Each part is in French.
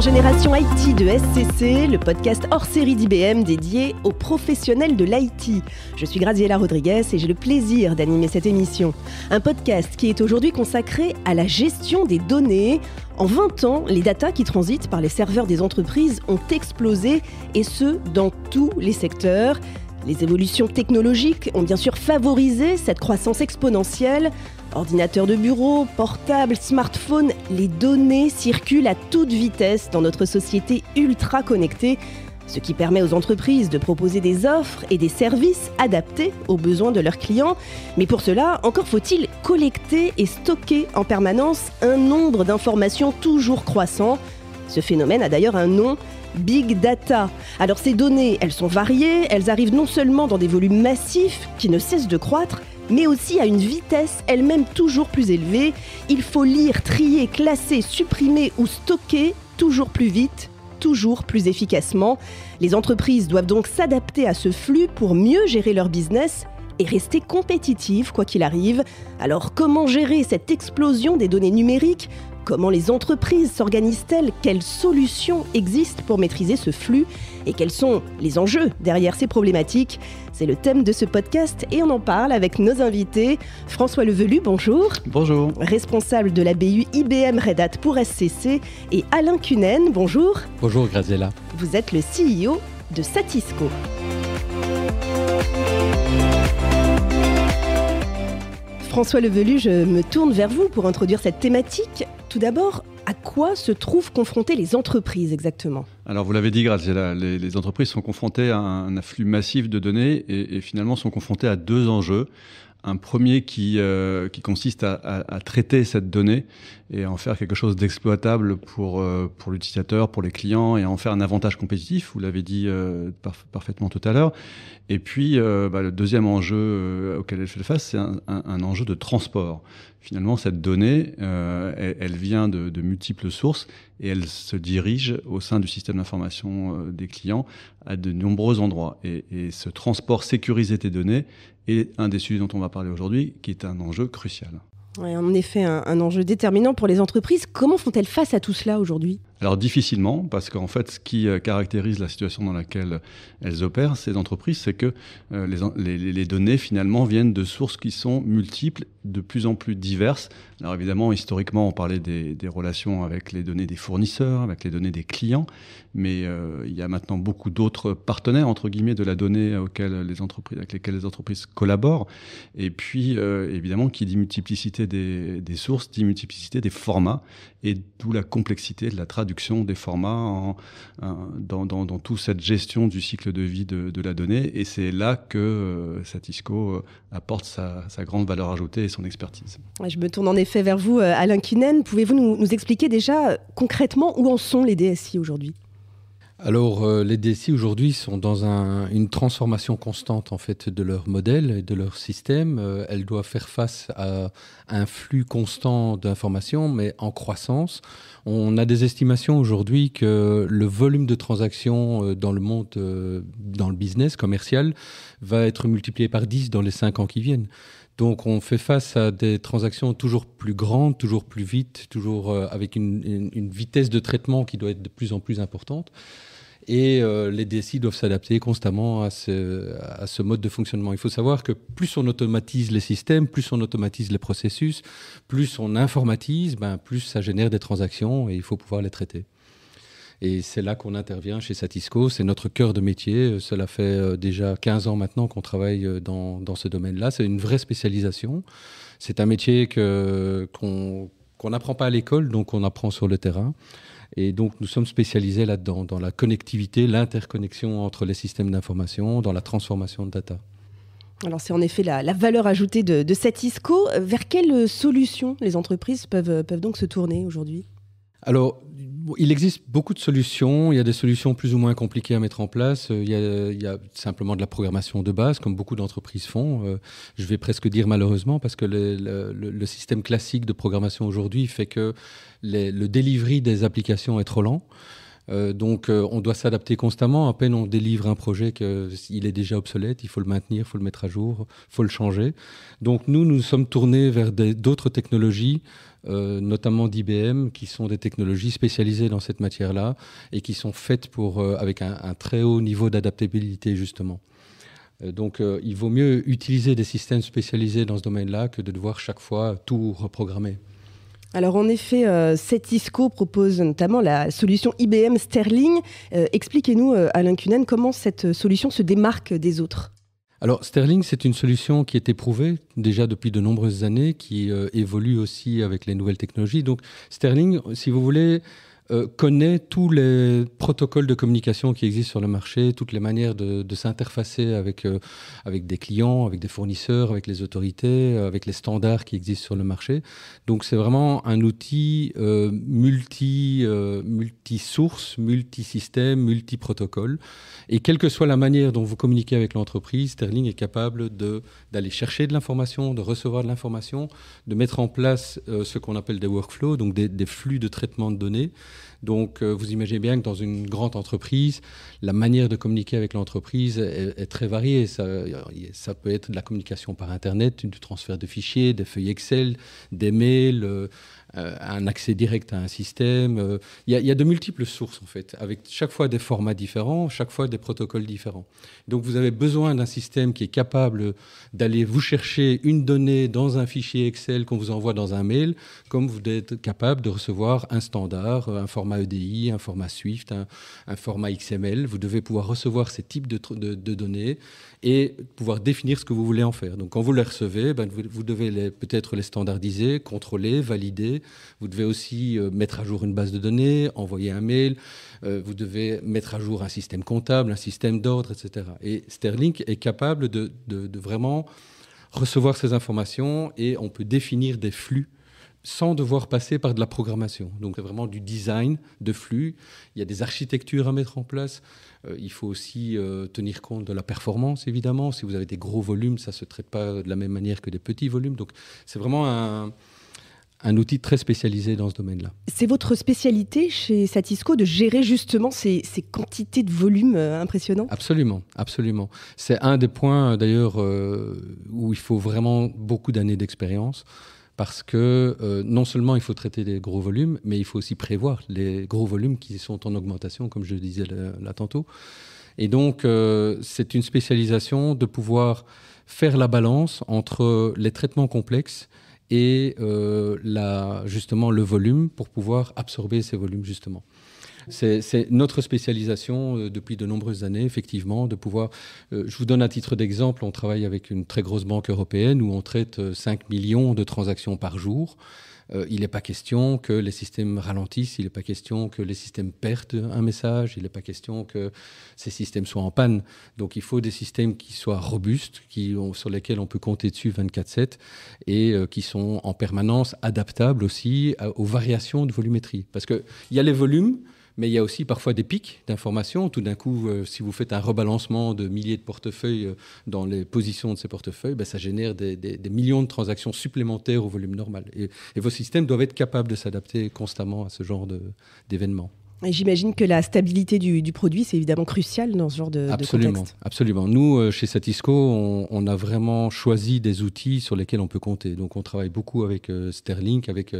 Génération IT de SCC, le podcast hors série d'IBM dédié aux professionnels de l'IT. Je suis Graziella Rodriguez et j'ai le plaisir d'animer cette émission. Un podcast qui est aujourd'hui consacré à la gestion des données. En 20 ans, les datas qui transitent par les serveurs des entreprises ont explosé, et ce, dans tous les secteurs. Les évolutions technologiques ont bien sûr favorisé cette croissance exponentielle. Ordinateurs de bureau, portables, smartphones, les données circulent à toute vitesse dans notre société ultra connectée, ce qui permet aux entreprises de proposer des offres et des services adaptés aux besoins de leurs clients. Mais pour cela, encore faut-il collecter et stocker en permanence un nombre d'informations toujours croissant. Ce phénomène a d'ailleurs un nom: Big Data. Alors ces données, elles sont variées, elles arrivent non seulement dans des volumes massifs qui ne cessent de croître, mais aussi à une vitesse elle-même toujours plus élevée. Il faut lire, trier, classer, supprimer ou stocker toujours plus vite, toujours plus efficacement. Les entreprises doivent donc s'adapter à ce flux pour mieux gérer leur business et rester compétitives quoi qu'il arrive. Alors comment gérer cette explosion des données numériques ? Comment les entreprises s'organisent-elles ? Quelles solutions existent pour maîtriser ce flux ? Et quels sont les enjeux derrière ces problématiques ? C'est le thème de ce podcast et on en parle avec nos invités. François Levelu, bonjour. Bonjour. Responsable de la BU IBM Red Hat pour SCC. Et Alain Cunen, bonjour. Bonjour Graziella. Vous êtes le CEO de Satisco. François Levelu, je me tourne vers vous pour introduire cette thématique. Tout d'abord, à quoi se trouvent confrontées les entreprises exactement ? Alors vous l'avez dit Graziella, les entreprises sont confrontées à un afflux massif de données et finalement sont confrontées à deux enjeux. Un premier qui consiste à traiter cette donnée et à en faire quelque chose d'exploitable pour l'utilisateur, pour les clients, et à en faire un avantage compétitif, vous l'avez dit parfaitement tout à l'heure. Et puis le deuxième enjeu auquel elle fait face, c'est un enjeu de transport. Finalement, cette donnée, elle vient de multiples sources et elle se dirige au sein du système d'information des clients à de nombreux endroits. Et ce transport sécurisé des données est un des sujets dont on va parler aujourd'hui, qui est un enjeu crucial. Ouais, en effet, un enjeu déterminant pour les entreprises. Comment font-elles face à tout cela aujourd'hui ? Alors difficilement, parce qu'en fait, ce qui caractérise la situation dans laquelle elles opèrent, ces entreprises, c'est que les données, finalement, viennent de sources qui sont multiples, de plus en plus diverses. Alors évidemment, historiquement, on parlait des relations avec les données des fournisseurs, avec les données des clients, mais il y a maintenant beaucoup d'autres partenaires, entre guillemets, de la donnée avec lesquels les entreprises collaborent. Et puis, évidemment, qui dit multiplicité des sources, dit multiplicité des formats, et d'où la complexité de la traduction des formats dans toute cette gestion du cycle de vie de la donnée. Et c'est là que Satisco apporte sa grande valeur ajoutée et son expertise. Je me tourne en effet vers vous, Alain Cunen. Pouvez-vous nous expliquer déjà concrètement où en sont les DSI aujourd'hui ? Alors, les DSI aujourd'hui sont dans une transformation constante en fait de leur modèle et de leur système. Elles doivent faire face à un flux constant d'informations, mais en croissance. On a des estimations aujourd'hui que le volume de transactions dans le monde, dans le business commercial, va être multiplié par 10 dans les 5 ans qui viennent. Donc on fait face à des transactions toujours plus grandes, toujours plus vite, toujours avec une vitesse de traitement qui doit être de plus en plus importante. Et les DSI doivent s'adapter constamment à ce mode de fonctionnement. Il faut savoir que plus on automatise les systèmes, plus on automatise les processus, plus on informatise, plus ça génère des transactions et il faut pouvoir les traiter. Et c'est là qu'on intervient chez Satisco, c'est notre cœur de métier. Cela fait déjà 15 ans maintenant qu'on travaille dans ce domaine-là. C'est une vraie spécialisation. C'est un métier qu'on n'apprend pas à l'école, donc on apprend sur le terrain. Et donc, nous sommes spécialisés là-dedans, dans la connectivité, l'interconnexion entre les systèmes d'information, dans la transformation de data. Alors, c'est en effet la valeur ajoutée de Satisco. Vers quelles solutions les entreprises peuvent donc se tourner aujourd'hui ? Alors, il existe beaucoup de solutions. Il y a des solutions plus ou moins compliquées à mettre en place. Il y a simplement de la programmation de base, comme beaucoup d'entreprises font. Je vais presque dire malheureusement, parce que le système classique de programmation aujourd'hui fait que le delivery des applications est trop lent. Donc on doit s'adapter constamment. À peine on délivre un projet qu'il est déjà obsolète, il faut le maintenir, il faut le mettre à jour, il faut le changer. Donc nous sommes tournés vers d'autres technologies, notamment d'IBM, qui sont des technologies spécialisées dans cette matière-là et qui sont faites avec un très haut niveau d'adaptabilité, justement. Donc il vaut mieux utiliser des systèmes spécialisés dans ce domaine-là que de devoir chaque fois tout reprogrammer. Alors en effet, Cetisco propose notamment la solution IBM Sterling. Expliquez-nous, Alain Cunen, comment cette solution se démarque des autres. Alors Sterling, c'est une solution qui est éprouvée déjà depuis de nombreuses années, qui évolue aussi avec les nouvelles technologies. Donc Sterling, si vous voulez, connaît tous les protocoles de communication qui existent sur le marché, toutes les manières de s'interfacer avec des clients, avec des fournisseurs, avec les autorités, avec les standards qui existent sur le marché. Donc c'est vraiment un outil multi-source, multi-système, multi-protocole. Et quelle que soit la manière dont vous communiquez avec l'entreprise, Sterling est capable d'aller chercher de l'information, de recevoir de l'information, de mettre en place ce qu'on appelle des workflows, donc des flux de traitement de données. Donc, vous imaginez bien que dans une grande entreprise, la manière de communiquer avec l'entreprise est très variée. Ça peut être de la communication par Internet, du transfert de fichiers, des feuilles Excel, des mails, un accès direct à un système. Il y a de multiples sources, en fait, avec chaque fois des formats différents, chaque fois des protocoles différents. Donc, vous avez besoin d'un système qui est capable d'aller vous chercher une donnée dans un fichier Excel qu'on vous envoie dans un mail, comme vous êtes capable de recevoir un standard, un format EDI, un format Swift, un format XML. Vous devez pouvoir recevoir ces types de données et pouvoir définir ce que vous voulez en faire. Donc, quand vous les recevez, vous devez peut-être les standardiser, contrôler, valider. Vous devez aussi mettre à jour une base de données, envoyer un mail. Vous devez mettre à jour un système comptable, un système d'ordre, etc. Et Sterling est capable de vraiment recevoir ces informations et on peut définir des flux sans devoir passer par de la programmation. Donc, c'est vraiment du design de flux. Il y a des architectures à mettre en place. Il faut aussi tenir compte de la performance, évidemment. Si vous avez des gros volumes, ça ne se traite pas de la même manière que des petits volumes. Donc, c'est vraiment un outil très spécialisé dans ce domaine-là. C'est votre spécialité chez Cetisco de gérer justement ces quantités de volumes impressionnants ? Absolument, absolument. C'est un des points, d'ailleurs, où il faut vraiment beaucoup d'années d'expérience. Parce que non seulement il faut traiter des gros volumes, mais il faut aussi prévoir les gros volumes qui sont en augmentation, comme je le disais là tantôt. Et donc, c'est une spécialisation de pouvoir faire la balance entre les traitements complexes et justement le volume pour pouvoir absorber ces volumes, justement. C'est notre spécialisation depuis de nombreuses années, effectivement, de pouvoir... je vous donne un titre d'exemple. On travaille avec une très grosse banque européenne où on traite 5 millions de transactions par jour. Il n'est pas question que les systèmes ralentissent, il n'est pas question que les systèmes perdent un message, il n'est pas question que ces systèmes soient en panne. Donc il faut des systèmes qui soient robustes, sur lesquels on peut compter dessus 24/7 et qui sont en permanence adaptables aussi aux variations de volumétrie. Parce qu'il y a les volumes, mais il y a aussi parfois des pics d'informations. Tout d'un coup, si vous faites un rebalancement de milliers de portefeuilles dans les positions de ces portefeuilles, ça génère des millions de transactions supplémentaires au volume normal. Et vos systèmes doivent être capables de s'adapter constamment à ce genre d'événements. Et j'imagine que la stabilité du produit, c'est évidemment crucial dans ce genre de contexte. Absolument. Nous, chez Cetisco, on a vraiment choisi des outils sur lesquels on peut compter. Donc, on travaille beaucoup avec Sterling, avec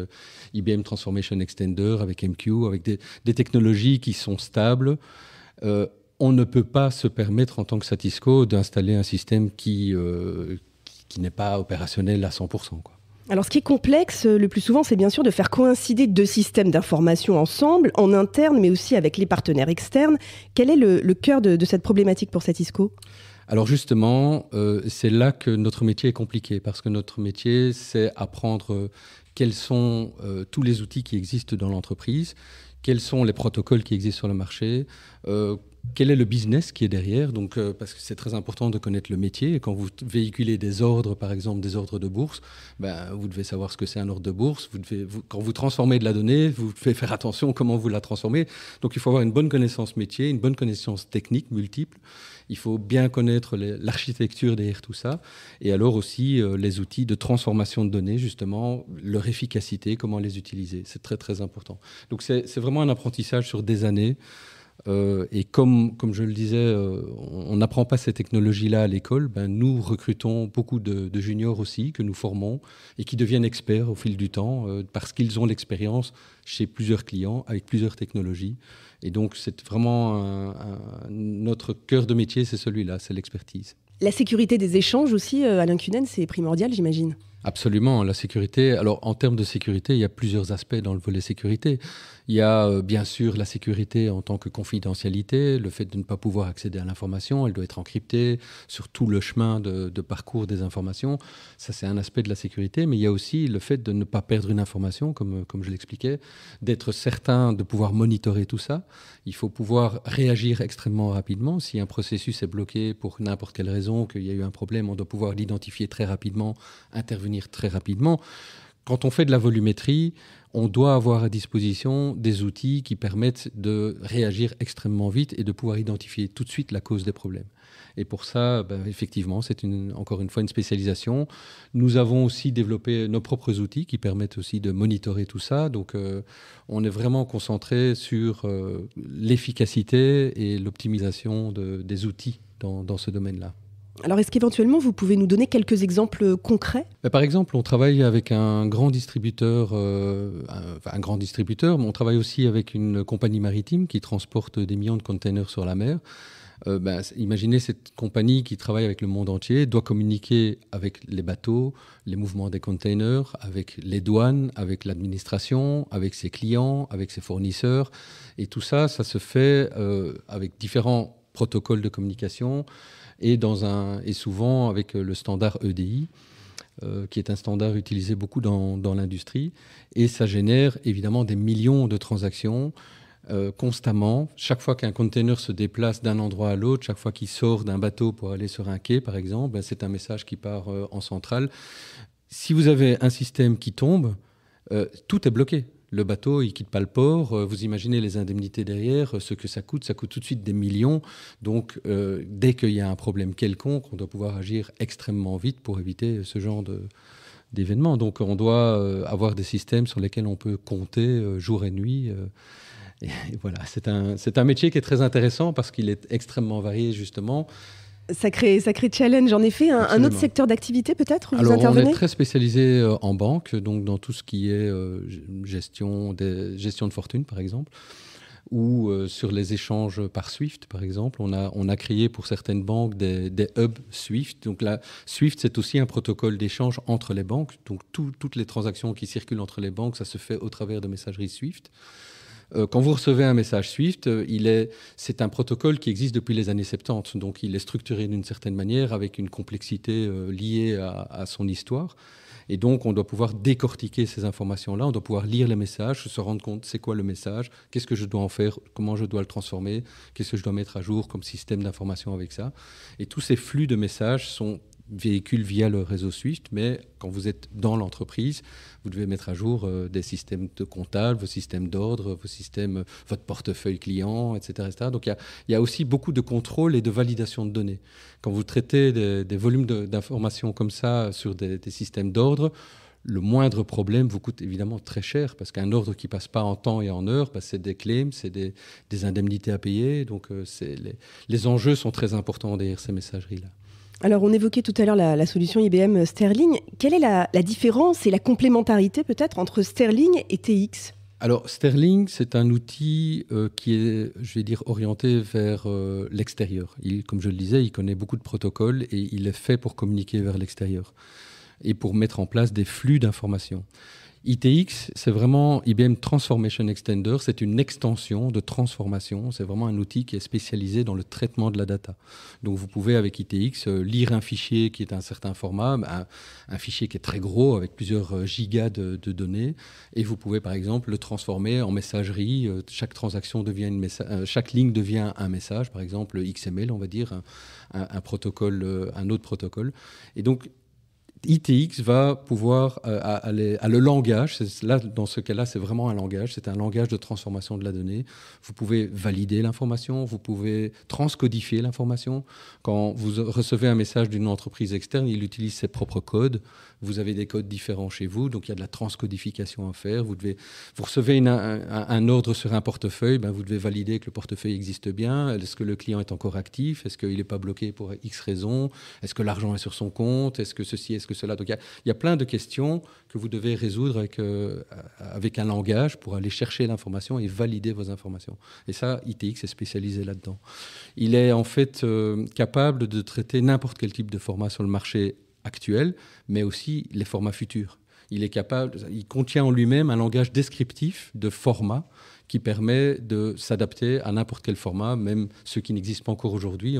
IBM Transformation Extender, avec MQ, avec des technologies qui sont stables. On ne peut pas se permettre, en tant que Cetisco, d'installer un système qui n'est pas opérationnel à 100%, quoi. Alors, ce qui est complexe, le plus souvent, c'est bien sûr de faire coïncider deux systèmes d'information ensemble, en interne, mais aussi avec les partenaires externes. Quel est le cœur de cette problématique pour Cetisco ? Alors justement, c'est là que notre métier est compliqué, parce que notre métier, c'est apprendre quels sont tous les outils qui existent dans l'entreprise, quels sont les protocoles qui existent sur le marché, Quel est le business qui est derrière? Donc, parce que c'est très important de connaître le métier. Quand vous véhiculez des ordres, par exemple des ordres de bourse, vous devez savoir ce que c'est un ordre de bourse. Quand vous transformez de la donnée, vous devez faire attention à comment vous la transformez. Donc il faut avoir une bonne connaissance métier, une bonne connaissance technique multiple. Il faut bien connaître l'architecture derrière tout ça. Et alors aussi les outils de transformation de données, justement, leur efficacité, comment les utiliser. C'est très très important. Donc c'est vraiment un apprentissage sur des années. Et comme je le disais, on n'apprend pas ces technologies-là à l'école, nous recrutons beaucoup de juniors aussi, que nous formons et qui deviennent experts au fil du temps parce qu'ils ont l'expérience chez plusieurs clients avec plusieurs technologies. Et donc, c'est vraiment notre cœur de métier, c'est celui-là, c'est l'expertise. La sécurité des échanges aussi, Alain Cunen, c'est primordial, j'imagine. Absolument, la sécurité. Alors, en termes de sécurité, il y a plusieurs aspects dans le volet sécurité. Il y a bien sûr la sécurité en tant que confidentialité, le fait de ne pas pouvoir accéder à l'information, elle doit être encryptée sur tout le chemin de parcours des informations. Ça, c'est un aspect de la sécurité, mais il y a aussi le fait de ne pas perdre une information, comme je l'expliquais, d'être certain de pouvoir monitorer tout ça. Il faut pouvoir réagir extrêmement rapidement. Si un processus est bloqué pour n'importe quelle raison, qu'il y a eu un problème, on doit pouvoir l'identifier très rapidement, intervenir très rapidement. Quand on fait de la volumétrie, on doit avoir à disposition des outils qui permettent de réagir extrêmement vite et de pouvoir identifier tout de suite la cause des problèmes. Et pour ça, effectivement, c'est encore une fois une spécialisation. Nous avons aussi développé nos propres outils qui permettent aussi de monitorer tout ça. Donc, on est vraiment concentré sur l'efficacité et l'optimisation des outils dans ce domaine-là. Alors, est-ce qu'éventuellement, vous pouvez nous donner quelques exemples concrets ? Par exemple, on travaille avec un grand distributeur, mais on travaille aussi avec une compagnie maritime qui transporte des millions de containers sur la mer. Imaginez cette compagnie qui travaille avec le monde entier, doit communiquer avec les bateaux, les mouvements des containers, avec les douanes, avec l'administration, avec ses clients, avec ses fournisseurs. Et tout ça, ça se fait avec différents protocoles de communication et souvent avec le standard EDI, qui est un standard utilisé beaucoup dans l'industrie. Et ça génère évidemment des millions de transactions constamment. Chaque fois qu'un container se déplace d'un endroit à l'autre, chaque fois qu'il sort d'un bateau pour aller sur un quai, par exemple, c'est un message qui part en centrale. Si vous avez un système qui tombe, tout est bloqué. Le bateau, il ne quitte pas le port. Vous imaginez les indemnités derrière, ce que ça coûte tout de suite des millions. Donc, dès qu'il y a un problème quelconque, on doit pouvoir agir extrêmement vite pour éviter ce genre d'événements. Donc, on doit avoir des systèmes sur lesquels on peut compter jour et nuit. Et voilà, c'est un métier qui est très intéressant parce qu'il est extrêmement varié, justement. Sacré challenge. En effet, un autre secteur d'activité peut-être où vous intervenez ? Alors, on est très spécialisé en banque, donc dans tout ce qui est gestion de fortune, par exemple, ou sur les échanges par SWIFT, par exemple. On a créé pour certaines banques des hubs SWIFT. Donc là, SWIFT, c'est aussi un protocole d'échange entre les banques. Donc toutes les transactions qui circulent entre les banques, ça se fait au travers de messageries SWIFT. Quand vous recevez un message SWIFT, c'est un protocole qui existe depuis les années 70. Donc, il est structuré d'une certaine manière avec une complexité liée à son histoire. Et donc, on doit pouvoir décortiquer ces informations-là. On doit pouvoir lire les messages, se rendre compte c'est quoi le message, qu'est-ce que je dois en faire, comment je dois le transformer, qu'est-ce que je dois mettre à jour comme système d'information avec ça. Et tous ces flux de messages sont véhiculent via le réseau SWIFT, mais quand vous êtes dans l'entreprise, vous devez mettre à jour des systèmes de comptables, vos systèmes d'ordre, votre portefeuille client, etc. etc. Donc il y a aussi beaucoup de contrôle et de validation de données. Quand vous traitez des volumes d'informations comme ça sur des systèmes d'ordre, le moindre problème vous coûte évidemment très cher parce qu'un ordre qui ne passe pas en temps et en heure, c'est des claims, c'est des indemnités à payer. Donc les enjeux sont très importants derrière ces messageries-là. Alors, on évoquait tout à l'heure la solution IBM Sterling. Quelle est la différence et la complémentarité peut-être entre Sterling et TX ? Alors, Sterling, c'est un outil qui est, je vais dire, orienté vers l'extérieur. Comme je le disais, il connaît beaucoup de protocoles et il est fait pour communiquer vers l'extérieur et pour mettre en place des flux d'informations. ITX, c'est vraiment IBM Transformation Extender, c'est une extension de transformation, c'est vraiment un outil qui est spécialisé dans le traitement de la data. Donc vous pouvez avec ITX lire un fichier qui est un certain format, un fichier qui est très gros avec plusieurs gigas de données, et vous pouvez par exemple le transformer en messagerie, chaque transaction devient chaque ligne devient un message, par exemple XML on va dire, un protocole, un autre protocole. Et donc ITX va pouvoir aller à le langage. Là, dans ce cas-là, c'est vraiment un langage. C'est un langage de transformation de la donnée. Vous pouvez valider l'information, vous pouvez transcodifier l'information. Quand vous recevez un message d'une entreprise externe, il utilise ses propres codes. Vous avez des codes différents chez vous, donc il y a de la transcodification à faire. Vous recevez un ordre sur un portefeuille, vous devez valider que le portefeuille existe bien. Est-ce que le client est encore actif? Est-ce qu'il n'est pas bloqué pour X raisons? Est-ce que l'argent est sur son compte? Est-ce que ceci, est-ce que cela? Donc il y a plein de questions que vous devez résoudre avec un langage pour aller chercher l'information et valider vos informations. Et ça, ITX est spécialisé là-dedans. Il est en fait capable de traiter n'importe quel type de format sur le marché actuel, mais aussi les formats futurs. Il contient en lui-même un langage descriptif de format qui permet de s'adapter à n'importe quel format, même ceux qui n'existent pas encore aujourd'hui.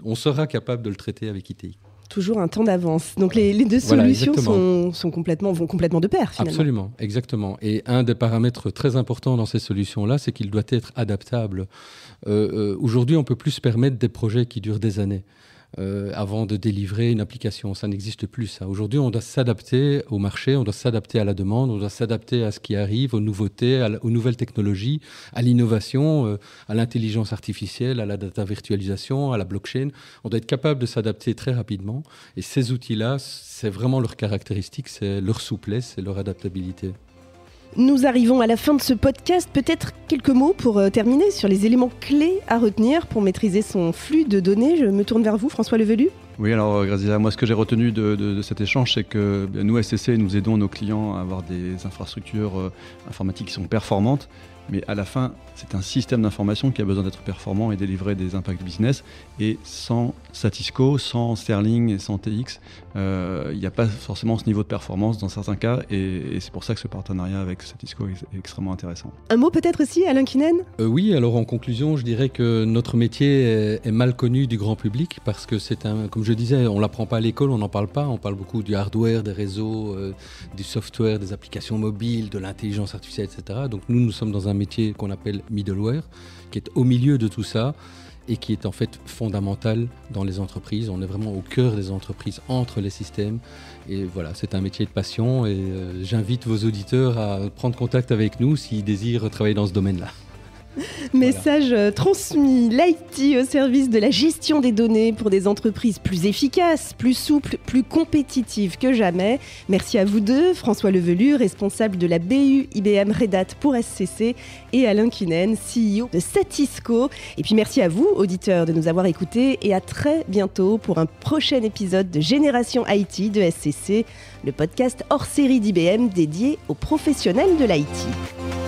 On sera capable de le traiter avec ITX. Toujours un temps d'avance. Donc les deux solutions vont complètement de pair, finalement. Absolument, exactement. Et un des paramètres très importants dans ces solutions-là, c'est qu'il doit être adaptable. Aujourd'hui, on ne peut plus se permettre des projets qui durent des années. Avant de délivrer une application. Ça n'existe plus, ça. Aujourd'hui, on doit s'adapter au marché, on doit s'adapter à la demande, on doit s'adapter à ce qui arrive, aux nouveautés, aux nouvelles technologies, à l'innovation, à l'intelligence artificielle, à la data virtualisation, à la blockchain. On doit être capable de s'adapter très rapidement. Et ces outils-là, c'est vraiment leur caractéristique, c'est leur souplesse et leur adaptabilité. Nous arrivons à la fin de ce podcast. Peut-être quelques mots pour terminer sur les éléments clés à retenir pour maîtriser son flux de données. Je me tourne vers vous, François Levelu. Oui, alors Graziella, moi ce que j'ai retenu de cet échange, c'est que nous, SCC, nous aidons nos clients à avoir des infrastructures informatiques qui sont performantes. Mais à la fin, c'est un système d'information qui a besoin d'être performant et délivrer des impacts business. Et sans Satisco, sans Sterling et sans TX, il n'y a pas forcément ce niveau de performance dans certains cas. Et c'est pour ça que ce partenariat avec Satisco est extrêmement intéressant. Un mot peut-être aussi, Alain Kinen ? Oui, alors en conclusion, je dirais que notre métier est mal connu du grand public parce que comme je disais, on ne l'apprend pas à l'école, on n'en parle pas. On parle beaucoup du hardware, des réseaux, du software, des applications mobiles, de l'intelligence artificielle, etc. Donc nous sommes dans un métier qu'on appelle middleware, qui est au milieu de tout ça et qui est en fait fondamental dans les entreprises. On est vraiment au cœur des entreprises, entre les systèmes. Et voilà, c'est un métier de passion et j'invite vos auditeurs à prendre contact avec nous s'ils désirent travailler dans ce domaine-là. Message transmis, l'IT au service de la gestion des données pour des entreprises plus efficaces, plus souples, plus compétitives que jamais. Merci à vous deux, François Levelu, responsable de la BU IBM Red Hat pour SCC, et Alain Kinen, CEO de Satisco. Et puis merci à vous, auditeurs, de nous avoir écoutés et à très bientôt pour un prochain épisode de Génération IT de SCC, le podcast hors série d'IBM dédié aux professionnels de l'IT.